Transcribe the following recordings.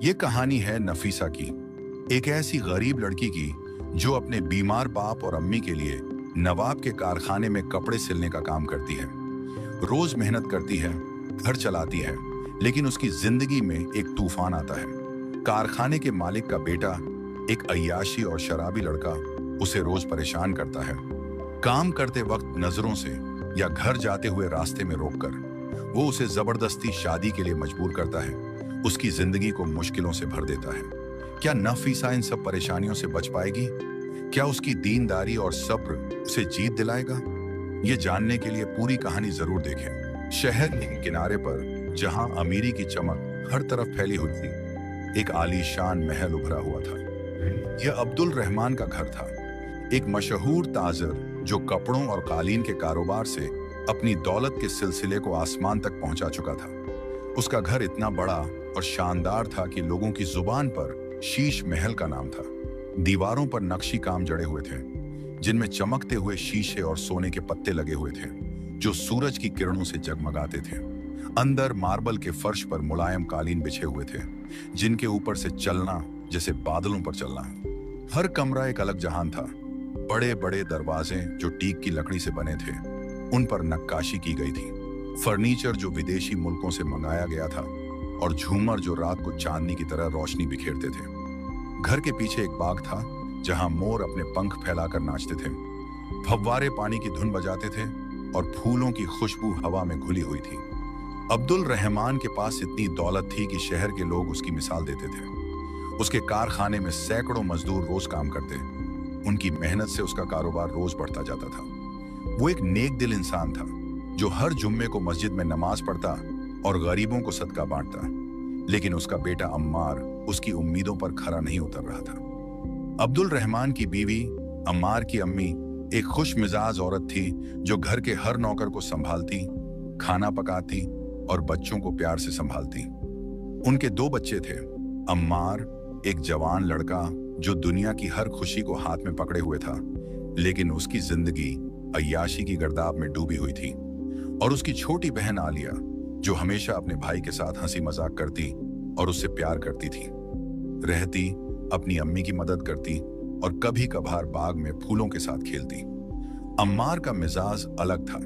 ये कहानी है नफीसा की, एक ऐसी गरीब लड़की की जो अपने बीमार बाप और अम्मी के लिए नवाब के कारखाने में कपड़े सिलने का काम करती है। रोज मेहनत करती है, घर चलाती है, लेकिन उसकी जिंदगी में एक तूफान आता है। कारखाने के मालिक का बेटा, एक अय्याशी और शराबी लड़का, उसे रोज परेशान करता है। काम करते वक्त नजरों से या घर जाते हुए रास्ते में रोककर वो उसे जबरदस्ती शादी के लिए मजबूर करता है, उसकी जिंदगी को मुश्किलों से भर देता है। क्या नफीसा इन सब परेशानियों से बच पाएगी? क्या उसकी दीनदारी और सब्र उसे जीत दिलाएगा? ये जानने के लिए पूरी कहानी जरूर देखें। शहर के किनारे पर जहां अमीरी की चमक हर तरफ फैली हुई थी, एक आलीशान महल उभरा हुआ था। यह अब्दुल रहमान का घर था, एक मशहूर ताजर जो कपड़ों और कालीन के कारोबार से अपनी दौलत के सिलसिले को आसमान तक पहुंचा चुका था। उसका घर इतना बड़ा और शानदार था कि लोगों की जुबान पर शीश महल का नाम था। दीवारों पर नक्शी काम जड़े हुए थे, जिनमें चमकते हुए शीशे और सोने के पत्ते लगे हुए थे, जो सूरज की किरणों से जगमगाते थे। अंदर मार्बल के फर्श पर मुलायम कालीन बिछे हुए थे, जिनके ऊपर से चलना जैसे बादलों पर चलना है। हर कमरा एक अलग जहान था। बड़े बड़े दरवाजे जो टीक की लकड़ी से बने थे, उन पर नक्काशी की गई थी। फर्नीचर जो विदेशी मुल्कों से मंगाया गया था, और झूमर जो रात को चांदनी की तरह रोशनी बिखेरते थे। घर के पीछे एक बाग था, जहां मोर अपने पंख फैलाकर नाचते थे, फव्वारे पानी की धुन बजाते थे और फूलों की खुशबू हवा में घुली हुई थी। अब्दुल रहमान के पास इतनी दौलत थी कि शहर के लोग उसकी मिसाल देते थे। उसके कारखाने में सैकड़ों मजदूर रोज काम करते। उनकी मेहनत से उसका कारोबार रोज बढ़ता जाता था। वो एक नेक दिल इंसान था, जो हर जुम्मे को मस्जिद में नमाज पढ़ता और गरीबों को सदका बांटता। लेकिन उसका बेटा अम्मार उसकी उम्मीदों पर खरा नहीं उतर रहा था। अब्दुल रहमान की बीवी अम्मार की अम्मी एक खुश मिजाज औरत थी, जो घर के हर नौकर को संभालती, खाना पकाती और बच्चों को प्यार से संभालती। उनके दो बच्चे थे। अम्मार एक जवान लड़का जो दुनिया की हर खुशी को हाथ में पकड़े हुए था, लेकिन उसकी जिंदगी अय्याशी की गर्दाब में डूबी हुई थी। और उसकी छोटी बहन आलिया, जो हमेशा अपने भाई के साथ हंसी मजाक करती और उससे प्यार करती थी, रहती, अपनी अम्मी की मदद करती और कभी कभार बाग में फूलों के साथ खेलती। अम्मार का मिजाज अलग था।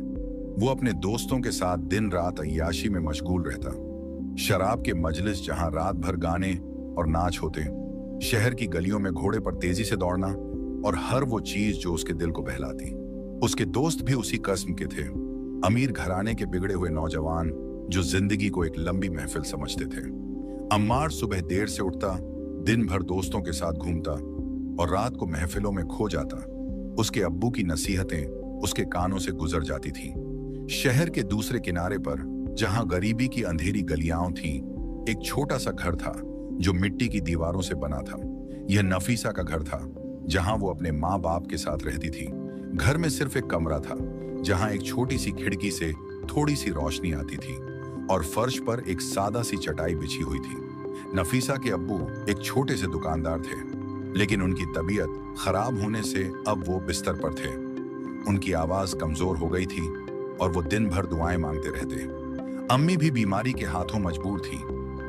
वो अपने दोस्तों के साथ दिन रात अय्याशी में मशगूल रहता। शराब के मजलिस जहां रात भर गाने और नाच होते, शहर की गलियों में घोड़े पर तेजी से दौड़ना और हर वो चीज जो उसके दिल को बहलाती। उसके दोस्त भी उसी किस्म के थे, अमीर घराने के बिगड़े हुए नौजवान जो जिंदगी को एक लंबी महफिल समझते थे। अम्मार सुबह देर से उठता, दिन भर दोस्तों के साथ घूमता और रात को महफिलों में खो जाता। उसके अब्बू की नसीहतें उसके कानों से गुजर जाती थीं। शहर के दूसरे किनारे पर, जहां गरीबी की अंधेरी गलियां थीं, एक छोटा सा घर था जो मिट्टी की दीवारों से बना था। यह नफीसा का घर था, जहां वो अपने माँ बाप के साथ रहती थी। घर में सिर्फ एक कमरा था, जहां एक छोटी सी खिड़की से थोड़ी सी रोशनी आती थी और फर्श पर एक सादा सी चटाई बिछी हुई थी। नफीसा के अब्बू एक छोटे से दुकानदार थे, लेकिन उनकी तबीयत खराब होने से अब वो बिस्तर पर थे। उनकी आवाज कमजोर हो गई थी और वो दिन भर दुआएं मांगते रहते। अम्मी भी बीमारी के हाथों मजबूर थी,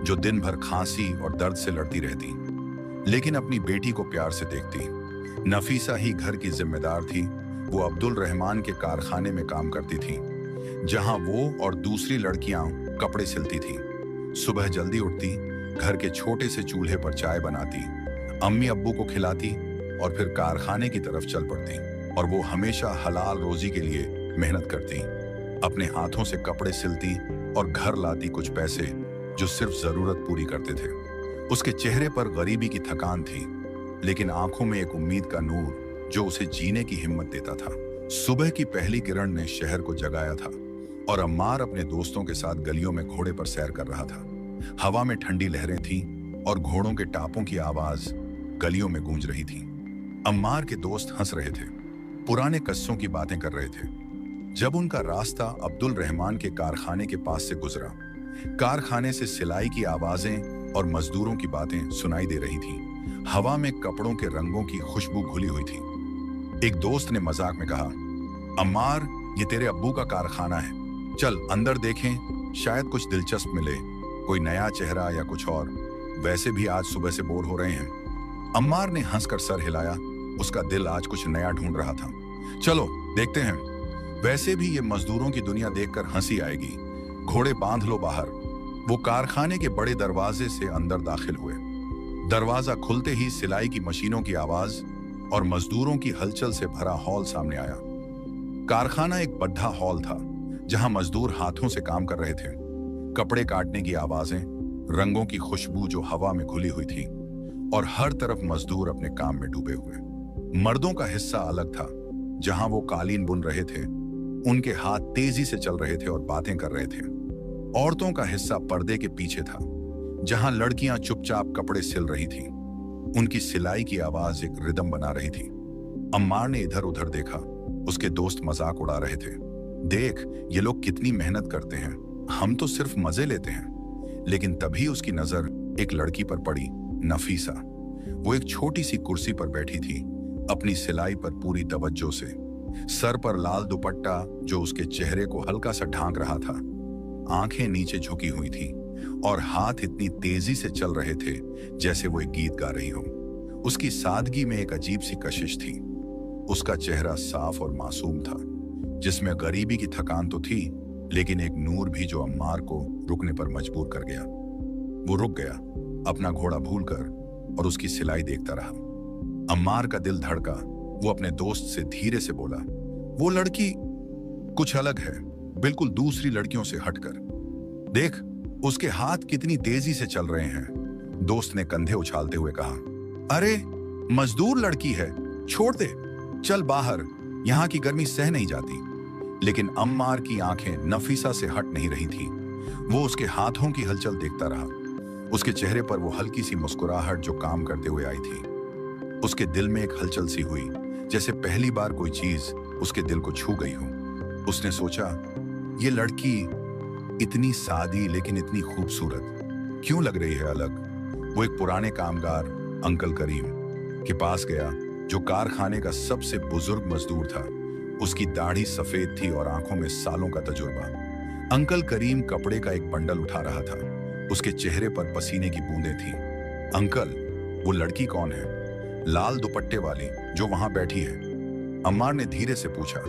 जो दिन भर खांसी और दर्द से लड़ती रहती, लेकिन अपनी बेटी को प्यार से देखती। नफीसा ही घर की जिम्मेदार थी। वो अब्दुल रहमान के कारखाने में काम करती थी, जहां वो और दूसरी लड़कियां कपड़े सिलती थीं। सुबह जल्दी उठती, घर के छोटे से चूल्हे पर चाय बनाती, अम्मी अब्बू को खिलाती और फिर कारखाने की तरफ चल पड़ती। और वो हमेशा हलाल रोजी के लिए मेहनत करती, अपने हाथों से कपड़े सिलती और घर लाती कुछ पैसे जो सिर्फ जरूरत पूरी करते थे। उसके चेहरे पर गरीबी की थकान थी, लेकिन आंखों में एक उम्मीद का नूर जो उसे जीने की हिम्मत देता था। सुबह की पहली किरण ने शहर को जगाया था और अम्मार अपने दोस्तों के साथ गलियों में घोड़े पर सैर कर रहा था। हवा में ठंडी लहरें थीं और घोड़ों के टापों की आवाज गलियों में गूंज रही थी। अम्मार के दोस्त हंस रहे थे, पुराने किस्सों की बातें कर रहे थे। जब उनका रास्ता अब्दुल रहमान के कारखाने के पास से गुजरा, कारखाने से सिलाई की आवाजें और मजदूरों की बातें सुनाई दे रही थीं। हवा में कपड़ों के रंगों की खुशबू घुली हुई थी। एक दोस्त ने मजाक में कहा, अम्मार, ये तेरे अब्बू का कारखाना है, चल अंदर देखें, शायद कुछ दिलचस्प मिले, कोई नया चेहरा या कुछ और। वैसे भी आज सुबह से बोर हो रहे हैं। अम्मार ने हंसकर सर हिलाया। उसका दिल आज कुछ नया ढूंढ रहा था। चलो देखते हैं। वैसे भी ये मजदूरों की दुनिया देखकर हंसी आएगी। घोड़े बांध लो बाहर। वो कारखाने के बड़े दरवाजे से अंदर दाखिल हुए। दरवाजा खुलते ही सिलाई की मशीनों की आवाज और मजदूरों की हलचल से भरा हॉल सामने आया। कारखाना एक बड़ा हॉल था जहां मजदूर हाथों से काम कर रहे थे। कपड़े काटने की आवाजें, रंगों की खुशबू जो हवा में घुली हुई थी, और हर तरफ मजदूर अपने काम में डूबे हुए। मर्दों का हिस्सा अलग था, जहां वो कालीन बुन रहे थे। उनके हाथ तेजी से चल रहे थे और बातें कर रहे थे। औरतों का हिस्सा पर्दे के पीछे था, जहां लड़कियां चुपचाप कपड़े सिल रही थीं। उनकी सिलाई की आवाज एक रिदम बना रही थी। अम्मार ने इधर उधर देखा। उसके दोस्त मजाक उड़ा रहे थे। देख, ये लोग कितनी मेहनत करते हैं, हम तो सिर्फ मजे लेते हैं। लेकिन तभी उसकी नजर एक लड़की पर पड़ी, नफीसा। वो एक छोटी सी कुर्सी पर बैठी थी, अपनी सिलाई पर पूरी तवज्जो से। सर पर लाल दुपट्टा जो उसके चेहरे को हल्का सा ढांक रहा था। आंखें नीचे झुकी हुई थी और हाथ इतनी तेजी से चल रहे थे जैसे वो एक गीत गा रही हो। उसकी सादगी में एक अजीब सी कशिश थी। उसका चेहरा साफ और मासूम था, जिसमें गरीबी की थकान तो थी, लेकिन एक नूर भी जो अम्मार को रुकने पर मजबूर कर गया। वो रुक गया, अपना घोड़ा भूलकर, और उसकी सिलाई देखता रहा। अम्मार का दिल धड़का। वो अपने दोस्त से धीरे से बोला, वो लड़की कुछ अलग है, बिल्कुल दूसरी लड़कियों से हटकर। देख, उसके हाथ कितनी तेजी से चल रहे हैं। दोस्त ने कंधे उछालते हुए कहा, अरे मजदूर लड़की है, छोड़ दे, चल बाहर, यहां की गर्मी सह नहीं जाती। लेकिन अम्मार की आंखें नफीसा से हट नहीं रही थी। वो उसके हाथों की हलचल देखता रहा। उसके चेहरे पर वो हल्की सी मुस्कुराहट जो काम करते हुए आई थी। उसके दिल में एक हलचल सी हुई, जैसे पहली बार कोई चीज उसके दिल को छू गई हो। उसने सोचा, ये लड़की इतनी सादी लेकिन इतनी खूबसूरत क्यों लग रही है अलग। वो एक पुराने कामगार अंकल करीम के पास गया, जो कारखाने का सबसे बुजुर्ग मजदूर था। उसकी दाढ़ी सफेद थी और आंखों में सालों का तजुर्बा। अंकल करीम कपड़े का एक बंडल उठा रहा था। उसके चेहरे पर पसीने की बूंदें थीं। अंकल, वो लड़की कौन है, लाल दुपट्टे वाली जो वहां बैठी है? अम्मार ने धीरे से पूछा।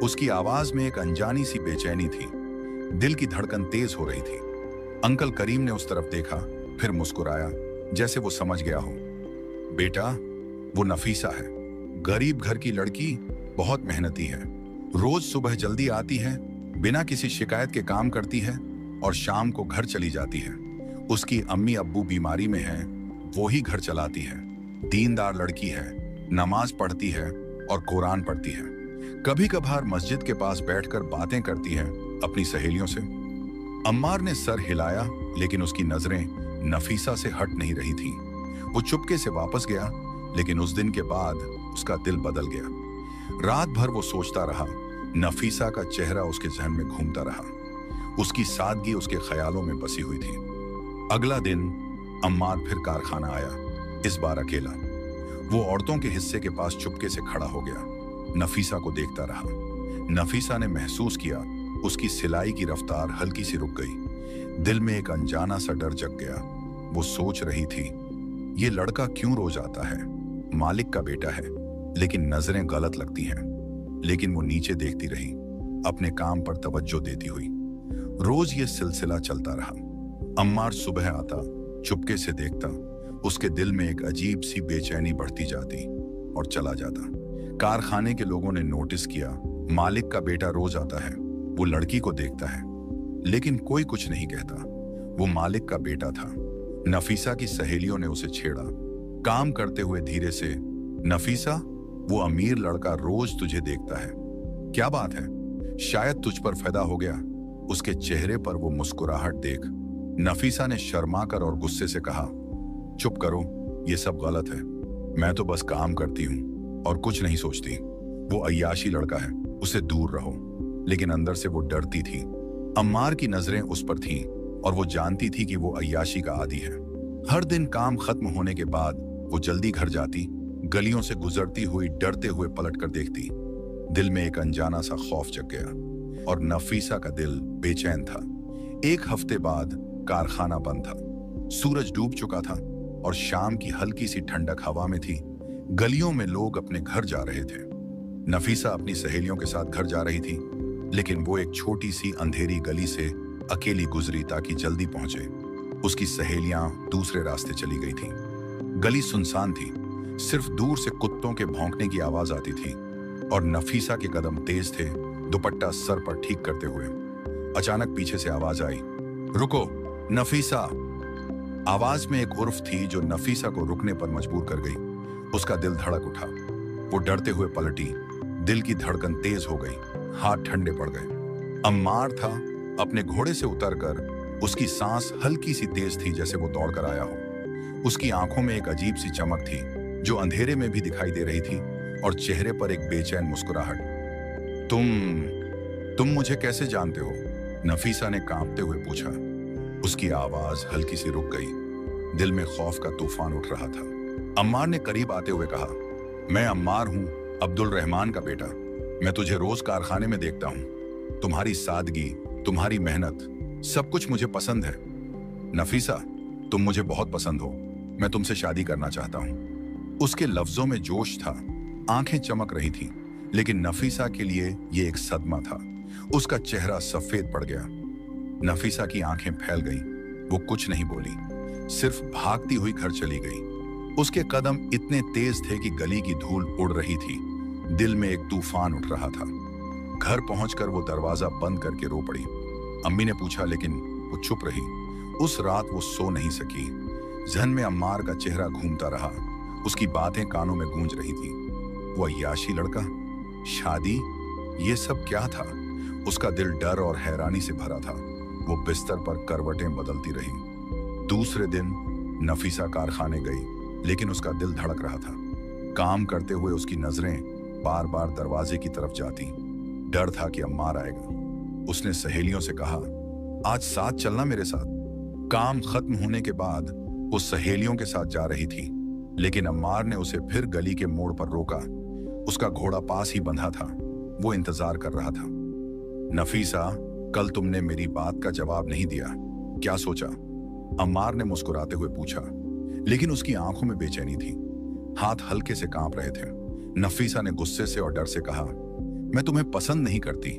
उसकी आवाज में एक अनजानी सी बेचैनी थी। दिल की धड़कन तेज हो रही थी। अंकल करीम ने उस तरफ देखा, फिर मुस्कुराया, जैसे वो समझ गया हो। बेटा, वो नफीसा है, गरीब घर की लड़की, बहुत मेहनती है। रोज सुबह जल्दी आती है, बिना किसी शिकायत के काम करती है और शाम को घर चली जाती है। उसकी अम्मी अब्बू बीमारी में हैं, वो ही घर चलाती है। दीनदार लड़की है, नमाज पढ़ती है और कुरान पढ़ती है। कभी कभार मस्जिद के पास बैठकर बातें करती है अपनी सहेलियों से। अम्मार ने सर हिलाया, लेकिन उसकी नजरें नफीसा से हट नहीं रही थीं। वो चुपके से वापस गया, लेकिन उस दिन के बाद उसका दिल बदल गया। रात भर वो सोचता रहा। नफीसा का चेहरा उसके जहन में घूमता रहा। उसकी सादगी उसके ख्यालों में बसी हुई थी। अगला दिन अम्मार फिर कारखाना आया, इस बार अकेला। वो औरतों के हिस्से के पास चुपके से खड़ा हो गया, नफीसा को देखता रहा। नफीसा ने महसूस किया, उसकी सिलाई की रफ्तार हल्की सी रुक गई। दिल में एक अनजाना सा डर जग गया। वो सोच रही थी, ये लड़का क्यों रोज आता है? मालिक का बेटा है, लेकिन नजरें गलत लगती हैं। लेकिन वो नीचे देखती रही, अपने काम पर तवज्जो देती हुई। रोज ये सिलसिला चलता रहा। अम्मार सुबह आता, चुपके से देखता। उसके दिल में एक अजीब सी बेचैनी बढ़ती जाती और चला जाता। कारखाने के लोगों ने नोटिस किया, मालिक का बेटा रोज आता है, वो लड़की को देखता है, लेकिन कोई कुछ नहीं कहता। वो मालिक का बेटा था। नफीसा की सहेलियों ने उसे छेड़ा, काम करते हुए धीरे से, नफीसा, वो अमीर लड़का रोज तुझे देखता है, क्या बात है? शायद तुझ पर पैदा हो गया। उसके चेहरे पर वो मुस्कुराहट देख नफीसा ने शर्माकर और गुस्से से कहा, चुप करो, ये सब गलत है। मैं तो बस काम करती हूँ और कुछ नहीं सोचती। वो अय्याशी लड़का है, उससे दूर रहो। लेकिन अंदर से वो डरती थी। अम्मार की नजरें उस पर थीं और वो जानती थी कि वो अय्याशी का आदी है। हर दिन काम खत्म होने के बाद वो जल्दी घर जाती, गलियों से गुजरती हुई डरते हुए पलट कर देखती। दिल में एक अनजाना सा खौफ जग गया और नफीसा का दिल बेचैन था। एक हफ्ते बाद कारखाना बंद था। सूरज डूब चुका था और शाम की हल्की सी ठंडक हवा में थी। गलियों में लोग अपने घर जा रहे थे। नफीसा अपनी सहेलियों के साथ घर जा रही थी, लेकिन वो एक छोटी सी अंधेरी गली से अकेली गुजरी ताकि जल्दी पहुंचे। उसकी सहेलियां दूसरे रास्ते चली गई थीं। गली सुनसान थी, सिर्फ दूर से कुत्तों के भौंकने की आवाज आती थी और नफीसा के कदम तेज थे, दुपट्टा सर पर ठीक करते हुए। अचानक पीछे से आवाज आई, रुको नफीसा। आवाज में एक उर्फ थी जो नफीसा को रुकने पर मजबूर कर गई। उसका दिल धड़क उठा। वो डरते हुए पलटी। दिल की धड़कन तेज हो गई, हाथ ठंडे पड़ गए। अम्मार था। अपने घोड़े से उतरकर उसकी सांस हल्की सी तेज थी, जैसे वो दौड़कर आया हो। उसकी आंखों में एक अजीब सी चमक थी जो अंधेरे में भी दिखाई दे रही थी, और चेहरे पर एक बेचैन मुस्कुराहट। तुम मुझे कैसे जानते हो? नफीसा ने कांपते हुए पूछा। उसकी आवाज हल्की सी रुक गई। दिल में खौफ का तूफान उठ रहा था। अम्मार ने करीब आते हुए कहा, मैं अम्मार हूं, अब्दुल रहमान का बेटा। मैं तुझे रोज कारखाने में देखता हूं। तुम्हारी सादगी, तुम्हारी मेहनत, सब कुछ मुझे पसंद है। नफीसा, तुम मुझे बहुत पसंद हो। मैं तुमसे शादी करना चाहता हूं। उसके लफ्जों में जोश था, आंखें चमक रही थीं, लेकिन नफीसा के लिए ये एक सदमा था। उसका चेहरा सफेद पड़ गया। नफीसा की आंखें फैल गईं। वो कुछ नहीं बोली, सिर्फ भागती हुई घर चली गई। उसके कदम इतने तेज थे कि गली की धूल उड़ रही थी। दिल में एक तूफान उठ रहा था। घर पहुंचकर वो दरवाजा बंद करके रो पड़ी। अम्मी ने पूछा, लेकिन वो चुप रही। उस रात वो सो नहीं सकी। जहन में अम्मार का चेहरा घूमता रहा। उसकी बातें कानों में गूंज रही थी। वो अय्याशी लड़का, शादी, ये सब क्या था? उसका दिल डर और हैरानी से भरा था। वो बिस्तर पर करवटें बदलती रही। दूसरे दिन नफीसा कारखाने गई, लेकिन उसका दिल धड़क रहा था। काम करते हुए उसकी नजरें बार बार दरवाजे की तरफ जाती। डर था कि अम्मार आएगा। उसने सहेलियों से कहा, आज साथ चलना मेरे साथ। काम खत्म होने के बाद वो सहेलियों के साथ जा रही थी, लेकिन अम्मार ने उसे फिर गली के मोड़ पर रोका। उसका घोड़ा पास ही बंधा था। वो इंतजार कर रहा था। नफीसा, कल तुमने मेरी बात का जवाब नहीं दिया, क्या सोचा? अम्मार ने मुस्कुराते हुए पूछा, लेकिन उसकी आंखों में बेचैनी थी। हाथ हल्के से कांप रहे थे। नफीसा ने गुस्से से और डर से कहा, मैं तुम्हें पसंद नहीं करती।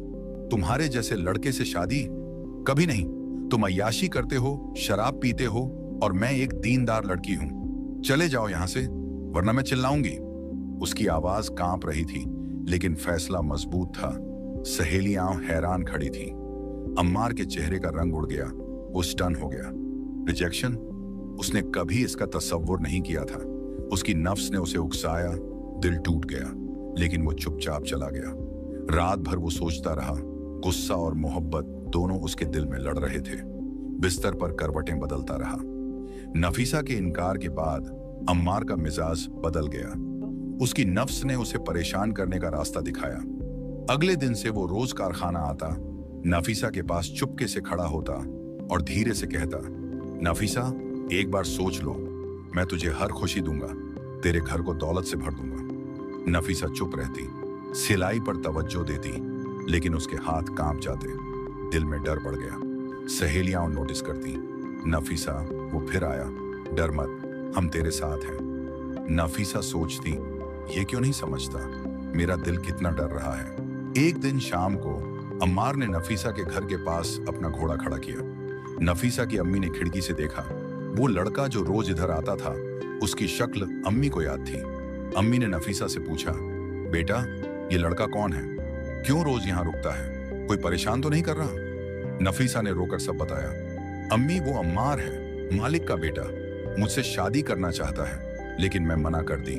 तुम्हारे जैसे लड़के से शादी कभी नहीं। तुम अय्याशी करते हो, शराब पीते हो, और मैं एक दीनदार लड़की हूं। चले जाओ यहां से, वरना मैं चिल्लाऊंगी। उसकी आवाज कांप रही थी, लेकिन फैसला मजबूत था। सहेलियां हैरान खड़ी थीं। अम्मार के चेहरे का रंग उड़ गया। वो स्टन हो गया। रिजेक्शन? उसने कभी इसका तसव्वुर नहीं किया था। उसकी नफ्स ने उसे उकसाया। दिल टूट गया, लेकिन वो चुपचाप चला गया। रात भर वो सोचता रहा। गुस्सा और मोहब्बत दोनों उसके दिल में लड़ रहे थे। बिस्तर पर करवटें बदलता रहा। नफीसा के इनकार के बाद अम्मार का मिजाज बदल गया। उसकी नफ्स ने उसे परेशान करने का रास्ता दिखाया। अगले दिन से वो रोज कारखाना आता, नफीसा के पास चुपके से खड़ा होता और धीरे से कहता, नफीसा, एक बार सोच लो, मैं तुझे हर खुशी दूंगा, तेरे घर को दौलत से भर दूंगा। नफीसा चुप रहती, सिलाई पर तवज्जो देती, लेकिन उसके हाथ कांप जाते। दिल में डर बढ़ गया। सहेलियां नोटिस करती, नफीसा, वो फिर आया, डर मत, हम तेरे साथ हैं। नफीसा सोचती, ये क्यों नहीं समझता मेरा दिल कितना डर रहा है। एक दिन शाम को अम्मार ने नफीसा के घर के पास अपना घोड़ा खड़ा किया। नफीसा की अम्मी ने खिड़की से देखा। वो लड़का जो रोज इधर आता था, उसकी शक्ल अम्मी को याद थी। अम्मी ने नफीसा से पूछा, बेटा, ये लड़का कौन है? क्यों रोज यहाँ रुकता है? कोई परेशान तो नहीं कर रहा? नफीसा ने रोकर सब बताया। अम्मी, वो अम्मार है, मालिक का बेटा। मुझसे शादी करना चाहता है, लेकिन मैं मना कर दी।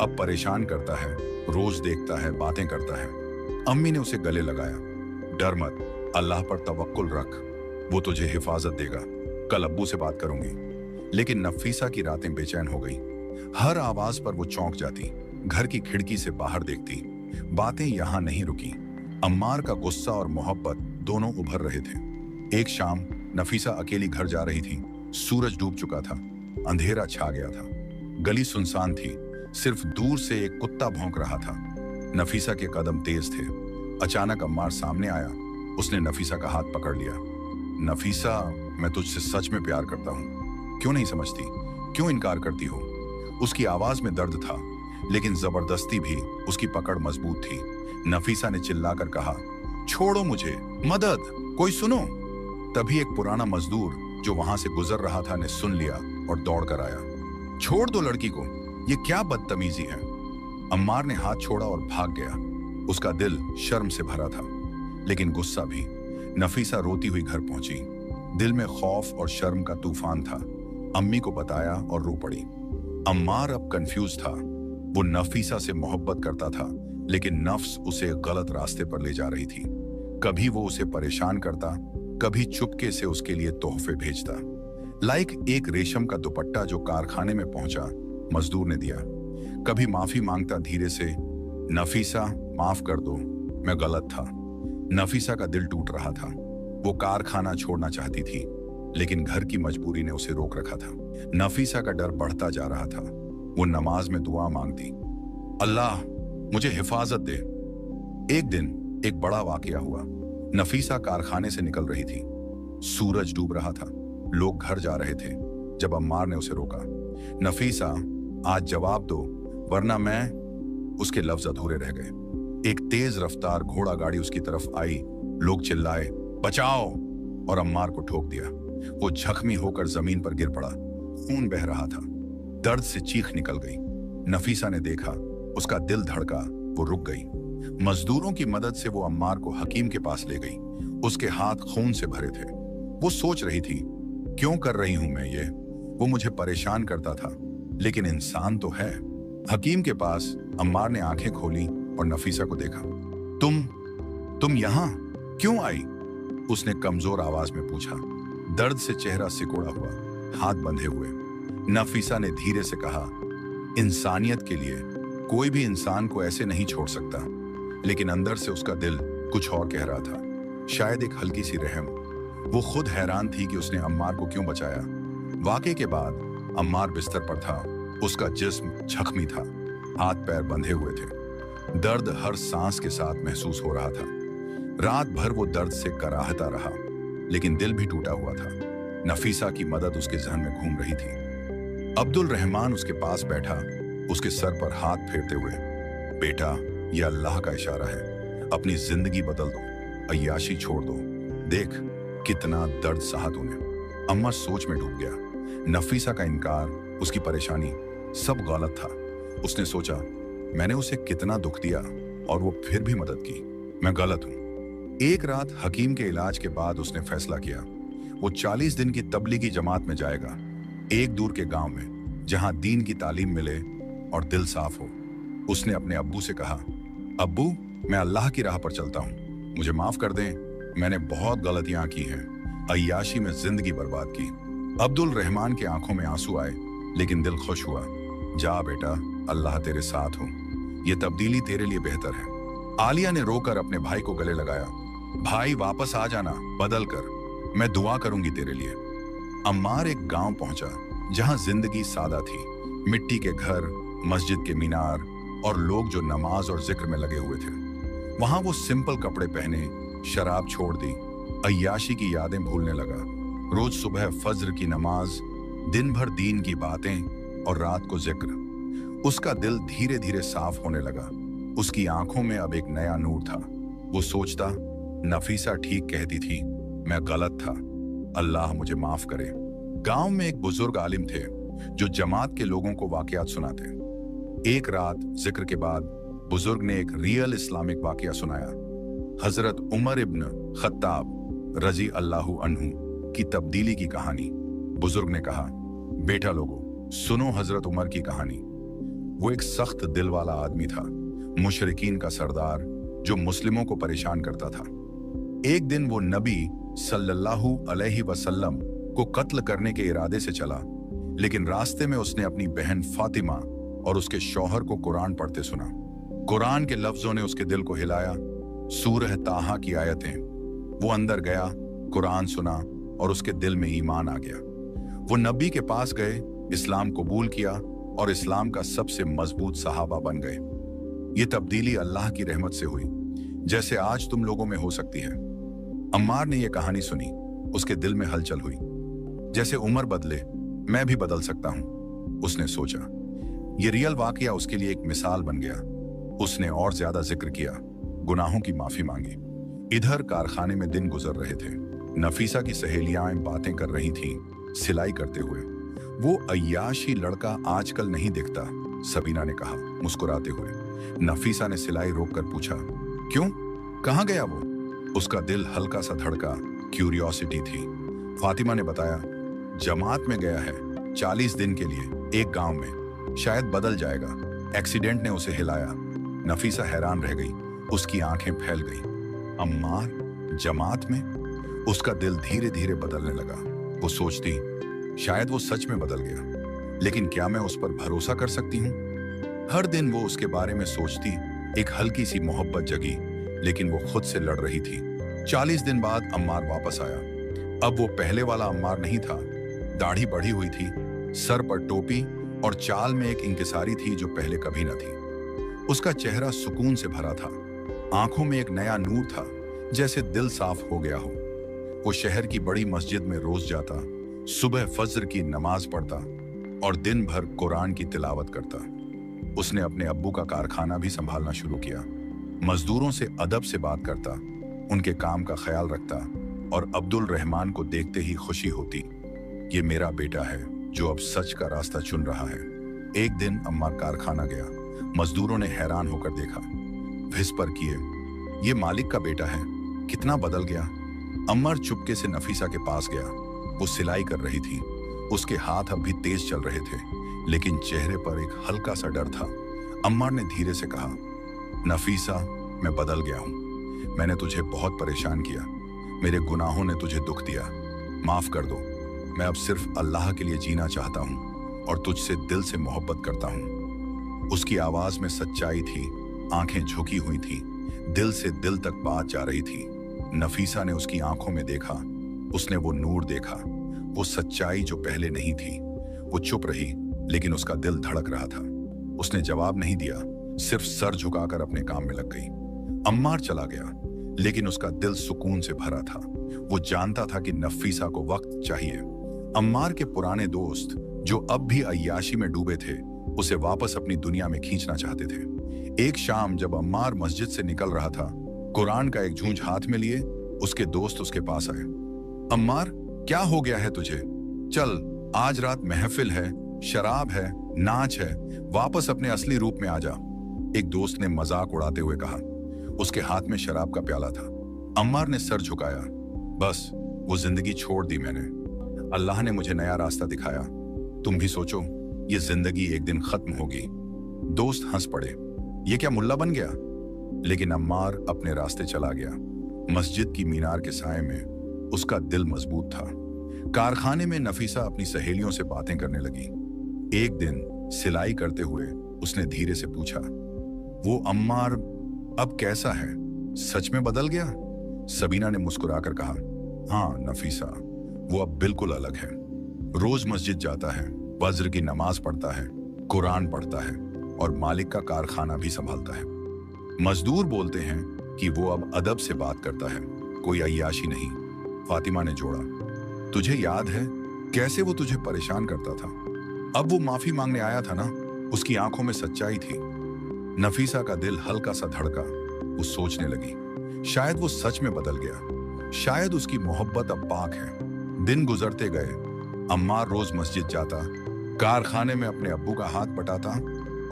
अब परेशान करता है, रोज देखता है, बातें करता है। अम्मी ने उसे गले लगाया। डर मत, अल्लाह पर तवक्कुल रख, वो तुझे हिफाजत देगा। कल अब्बू से बात करूंगी। लेकिन नफीसा की रातें बेचैन हो गई। हर आवाज पर वो चौंक जाती। घर की खिड़की से बाहर देखती। बातें यहां नहीं रुकी। अम्मार का गुस्सा और मोहब्बत दोनों उभर रहे थे। एक शाम नफीसा अकेली घर जा रही थी। सूरज डूब चुका था। अंधेरा छा गया था। गली सुनसान थी। सिर्फ दूर से एक कुत्ता भौंक रहा था। नफीसा के कदम तेज थे। अचानक अम्मार सामने आया। उसने नफीसा का हाथ पकड़ लिया। नफीसा, मैं तुझसे सच में प्यार करता हूँ। क्यों नहीं समझती? क्यों इनकार करती हो? उसकी आवाज में दर्द था, लेकिन जबरदस्ती भी उसकी पकड़ मजबूत थी। नफीसा ने चिल्लाकर कहा, छोड़ो मुझे, मदद, कोई सुनो। तभी एक पुराना मजदूर जो वहां से गुजर रहा था ने सुन लिया और दौड़कर आया। छोड़ दो लड़की को, ये क्या बदतमीजी है। अम्मार ने हाथ छोड़ा और भाग गया। उसका दिल शर्म से भरा था, लेकिन गुस्सा भी। नफीसा रोती हुई घर पहुंची। दिल में खौफ और शर्म का तूफान था। अम्मी को बताया और रो पड़ी। अम्मार अब कंफ्यूज था। वो नफीसा से मोहब्बत करता था, लेकिन नफ्स उसे गलत रास्ते पर ले जा रही थी। कभी वो उसे परेशान करता, कभी चुपके से उसके लिए तोहफे भेजता। लाइक एक रेशम का दुपट्टा जो कारखाने में पहुंचा, मजदूर ने दिया। कभी माफी मांगता धीरे से, नफीसा माफ कर दो, मैं गलत था। नफीसा का दिल टूट रहा था। वो कारखाना छोड़ना चाहती थी, लेकिन घर की मजबूरी ने उसे रोक रखा था। नफीसा का डर बढ़ता जा रहा था। वो नमाज में दुआ मांगती, अल्लाह मुझे हिफाजत दे। एक दिन एक बड़ा वाकया हुआ। नफीसा कारखाने से निकल रही थी। सूरज डूब रहा था। लोग घर जा रहे थे जब अम्मार ने उसे रोका। नफीसा, आज जवाब दो, वरना मैं। उसके लफ्ज अधूरे रह गए। एक तेज रफ्तार घोड़ा गाड़ी उसकी तरफ आई। लोग चिल्लाए, बचाओ, और अम्मार को ठोक दिया। वो जख्मी होकर जमीन पर गिर पड़ा। खून बह रहा था। दर्द से चीख निकल गई। नफीसा ने देखा, उसका दिल धड़का। वो रुक गई। मजदूरों की मदद से वो अम्मार को हकीम के पास ले गई। उसके हाथ खून से भरे थे। वो सोच रही थी, क्यों कर रही हूं मैं ये? वो मुझे परेशान करता था, लेकिन इंसान तो है। हकीम के पास अम्मार ने आंखें खोली और नफीसा को देखा। तुम यहां क्यों आई? उसने कमजोर आवाज में पूछा। दर्द से चेहरा सिकोड़ा हुआ, हाथ बंधे हुए। नफीसा ने धीरे से कहा, इंसानियत के लिए कोई भी इंसान को ऐसे नहीं छोड़ सकता। लेकिन अंदर से उसका दिल कुछ और कह रहा था, शायद एक हल्की सी रहम। वो खुद हैरान थी कि उसने अम्मार को क्यों बचाया। वाकये के बाद अम्मार बिस्तर पर था। उसका जिस्म जख्मी था, हाथ पैर बंधे हुए थे। दर्द हर सांस के साथ महसूस हो रहा था। रात भर वो दर्द से कराहता रहा, लेकिन दिल भी टूटा हुआ था। नफीसा की मदद उसके जहन में घूम रही थी। अब्दुल रहमान उसके पास बैठा, उसके सर पर हाथ फेरते हुए, बेटा, यह अल्लाह का इशारा है। अपनी जिंदगी बदल दो, अय्याशी छोड़ दो। देख कितना दर्द सहा तूने। अम्मा सोच में डूब गया। नफीसा का इनकार, उसकी परेशानी, सब गलत था। उसने सोचा, मैंने उसे कितना दुख दिया और वो फिर भी मदद की। मैं गलत हूं। एक रात हकीम के इलाज के बाद उसने फैसला किया, वो 40 दिन की तबलीगी जमात में जाएगा, एक दूर के गांव में, जहां दीन की तालीम मिले और दिल साफ हो। उसने अपने अब्बू से कहा, अब्बू, मैं अल्लाह की राह पर चलता हूं, मुझे माफ कर दें, मैंने बहुत गलतियां की हैं, अय्याशी में जिंदगी बर्बाद की। अब्दुल रहमान के आंखों में आंसू आए, लेकिन दिल खुश हुआ। जा बेटा, अल्लाह तेरे साथ हो, ये तब्दीली तेरे लिए बेहतर है। आलिया ने रोकर अपने भाई को गले लगाया, भाई वापस आ जाना, बदल कर, मैं दुआ करूंगी तेरे लिए। अम्मार एक गांव पहुंचा जहां जिंदगी सादा थी। मिट्टी के घर, मस्जिद के मीनार और लोग जो नमाज और जिक्र में लगे हुए थे। वहां वो सिंपल कपड़े पहने, शराब छोड़ दी, अय्याशी की यादें भूलने लगा। रोज सुबह फज्र की नमाज, दिन भर दीन की बातें और रात को जिक्र। उसका दिल धीरे धीरे साफ होने लगा। उसकी आंखों में अब एक नया नूर था। वो सोचता, नफीसा ठीक कहती थी, मैं गलत था, अल्लाह मुझे माफ करे। गांव में एक बुजुर्ग आलिम थे जो जमात के लोगों को वाकयात सुनाते। एक रात जिक्र के बाद बुजुर्ग ने एक रियल इस्लामिक वाकया सुनाया। हजरत उमर इब्न खत्ताब रजी अल्लाहु अन्हु की तब्दीली की कहानी। बुजुर्ग ने कहा, बेटा लोगों, सुनो हजरत उमर की कहानी। वो एक सख्त दिल वाला आदमी था, मुशरिकीन का सरदार जो मुस्लिमों को परेशान करता था। एक दिन वो नबी सल्लल्लाहु अलैहि वसल्लम को कत्ल करने के इरादे से चला, लेकिन रास्ते में उसने अपनी बहन फातिमा और उसके शौहर को कुरान पढ़ते सुना। कुरान के लफ्जों ने उसके दिल को हिलाया। सूरह ताहा की आयतें। वो अंदर गया, कुरान सुना और उसके दिल में ईमान आ गया। वो नबी के पास गए, इस्लाम कबूल किया और इस्लाम का सबसे मजबूत सहाबा बन गए। ये तब्दीली अल्लाह की रहमत से हुई, जैसे आज तुम लोगों में हो सकती है। अम्मार ने यह कहानी सुनी, उसके दिल में हलचल हुई। जैसे उमर बदले, मैं भी बदल सकता हूं, उसने सोचा। ये रियल वाकया उसके लिए एक मिसाल बन गया। उसने और ज्यादा जिक्र किया, गुनाहों की माफी मांगी। इधर कारखाने में दिन गुजर रहे थे। नफीसा की सहेलियां बातें कर रही थीं, सिलाई करते हुए। वो अय्याशी लड़का आजकल नहीं दिखता, सबीना ने कहा मुस्कुराते हुए। नफीसा ने सिलाई रोककर पूछा, क्यों, कहाँ गया वो? उसका दिल हल्का सा धड़का, क्यूरियोसिटी थी। फातिमा ने बताया, जमात में गया है 40 दिन के लिए, एक गांव में, शायद बदल जाएगा। एक्सीडेंट ने उसे हिलाया। नफीसा हैरान रह गई, उसकी आंखें फैल गई। अम्मार जमात में? उसका दिल धीरे धीरे बदलने लगा। वो सोचती, शायद वो सच में बदल गया, लेकिन क्या मैं उस पर भरोसा कर सकती हूँ? हर दिन वो उसके बारे में सोचती। एक हल्की सी मोहब्बत जगी, लेकिन वो खुद से लड़ रही थी। 40 दिन बाद अम्मार वापस आया। अब वो पहले वाला अम्मार नहीं था। दाढ़ी बढ़ी हुई थी, सर पर टोपी और चाल में एक इंकिसारी थी जो पहले कभी न थी। उसका चेहरा सुकून से भरा था, आंखों में एक नया नूर था, जैसे दिल साफ हो गया हो। वो शहर की बड़ी मस्जिद में रोज जाता, सुबह फज्र की नमाज पढ़ता और दिन भर कुरान की तिलावत करता। उसने अपने अब्बू का कारखाना भी संभालना शुरू किया। मजदूरों से अदब से बात करता, उनके काम का ख्याल रखता और अब्दुल रहमान को देखते ही खुशी होती। ये मेरा बेटा है जो अब सच का रास्ता चुन रहा है। एक दिन अम्मार कारखाना गया। मजदूरों ने हैरान होकर देखा, विस्पर किए, ये मालिक का बेटा है, कितना बदल गया। अम्मार चुपके से नफीसा के पास गया। वो सिलाई कर रही थी। उसके हाथ अब भी तेज चल रहे थे, लेकिन चेहरे पर एक हल्का सा डर था। अम्मार ने धीरे से कहा, नफीसा, मैं बदल गया हूं। मैंने तुझे बहुत परेशान किया, मेरे गुनाहों ने तुझे दुख दिया, माफ कर दो। मैं अब सिर्फ अल्लाह के लिए जीना चाहता हूं और तुझसे दिल से मोहब्बत करता हूं। उसकी आवाज में सच्चाई थी, आंखें झुकी हुई थी, दिल से दिल तक बात जा रही थी। नफीसा ने उसकी आंखों में देखा, उसने वो नूर देखा, वो सच्चाई जो पहले नहीं थी। वो चुप रही, लेकिन उसका दिल धड़क रहा था। उसने जवाब नहीं दिया, सिर्फ सर झुकाकर अपने काम में लग गई। अम्मार चला गया, लेकिन उसका दिल सुकून से भरा था। वो जानता था कि नफीसा को वक्त चाहिए। अम्मार के पुराने दोस्त, जो अब भी अय्याशी में डूबे थे, उसे वापस अपनी दुनिया में खींचना चाहते थे। एक शाम जब अम्मार मस्जिद से निकल रहा था, कुरान का एक झूंझ हाथ में लिए उसके दोस्त उसके पास आए। अम्मार, क्या हो गया है तुझे? चल, आज रात महफिल है, शराब है, नाच है, वापस अपने असली रूप में आ जा। एक दोस्त ने मजाक उड़ाते हुए कहा। उसके हाथ में शराब का प्याला था। अम्मार ने सर झुकाया। बस, वो जिंदगी छोड़ दी मैंने। अल्लाह ने मुझे नया रास्ता दिखाया। तुम भी सोचो, ये जिंदगी एक दिन खत्म होगी। दोस्त हंस पड़े, ये क्या मुल्ला बन गया? लेकिन अम्मार अपने रास्ते चला गया। मस्जिद की मीनार के साए में उसका दिल मजबूत था। कारखाने में नफीसा अपनी सहेलियों से बातें करने लगी। एक दिन सिलाई करते हुए उसने धीरे से पूछा, वो अम्मार अब कैसा है? सच में बदल गया? सबीना ने मुस्कुराकर कहा, हाँ नफीसा, वो अब बिल्कुल अलग है। रोज मस्जिद जाता है, फज्र की नमाज पढ़ता है, कुरान पढ़ता है और मालिक का कारखाना भी संभालता है। मजदूर बोलते हैं कि वो अब अदब से बात करता है, कोई अय्याशी नहीं। फातिमा ने जोड़ा, तुझे याद है कैसे वो तुझे परेशान करता था? अब वो माफी मांगने आया था ना? उसकी आंखों में सच्चाई थी। नफीसा का दिल हल्का सा धड़का। वो सोचने लगी, शायद वो सच में बदल गया, शायद उसकी मोहब्बत अब पाक है। दिन गुजरते गए। अम्मार रोज मस्जिद जाता, कारखाने में अपने अब्बू का हाथ बटाता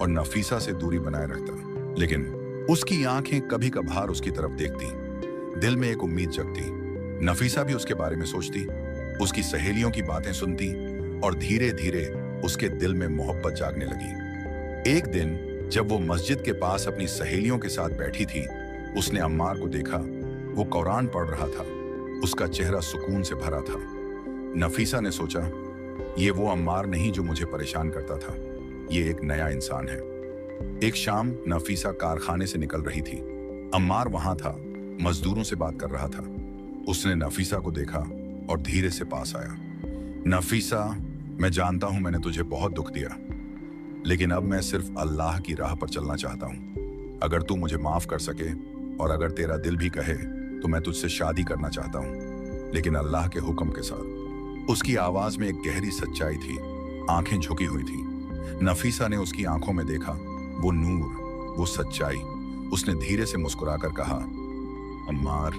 और नफीसा से दूरी बनाए रखता, लेकिन उसकी आंखें कभी कभार उसकी तरफ देखती। दिल में एक उम्मीद जगती। नफीसा भी उसके बारे में सोचती, उसकी सहेलियों की बातें सुनती और धीरे धीरे उसके दिल में मोहब्बत जागने लगी। एक दिन जब वो मस्जिद के पास अपनी सहेलियों के साथ बैठी थी, उसने अम्मार को देखा। वो कुरान पढ़ रहा था, उसका चेहरा सुकून से भरा था। नफीसा ने सोचा, ये वो अम्मार नहीं जो मुझे परेशान करता था, ये एक नया इंसान है। एक शाम नफीसा कारखाने से निकल रही थी। अम्मार वहां था, मजदूरों से बात कर रहा था। उसने नफीसा को देखा और धीरे से पास आया। नफीसा, मैं जानता हूं मैंने तुझे बहुत दुख दिया, लेकिन अब मैं सिर्फ अल्लाह की राह पर चलना चाहता हूं। अगर तू मुझे माफ कर सके और अगर तेरा दिल भी कहे तो मैं तुझसे शादी करना चाहता हूं, लेकिन अल्लाह के हुक्म के साथ। उसकी आवाज में एक गहरी सच्चाई थी। आंखें झुकी हुई थी। नफीसा ने उसकी आंखों में देखा, वो नूर, वो सच्चाई। उसने धीरे से मुस्कुराकर कहा, अम्मार,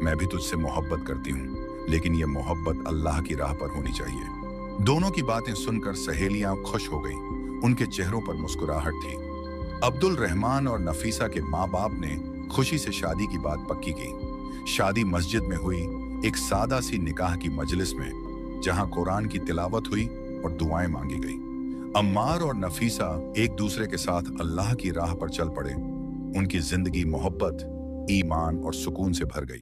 मैं भी तुझसे मोहब्बत करती हूँ, लेकिन ये मोहब्बत अल्लाह की राह पर होनी चाहिए। दोनों की बातें सुनकर सहेलियां खुश हो गईं। उनके चेहरों पर मुस्कुराहट थी। अब्दुल रहमान और नफीसा के माँ बाप ने खुशी से शादी की बात पक्की की। शादी मस्जिद में हुई, एक सादा सी निकाह की मजलिस में, जहां कुरान की तिलावत हुई और दुआएं मांगी गई। अम्मार और नफीसा एक दूसरे के साथ अल्लाह की राह पर चल पड़े। उनकी जिंदगी मोहब्बत, ईमान और सुकून से भर गई।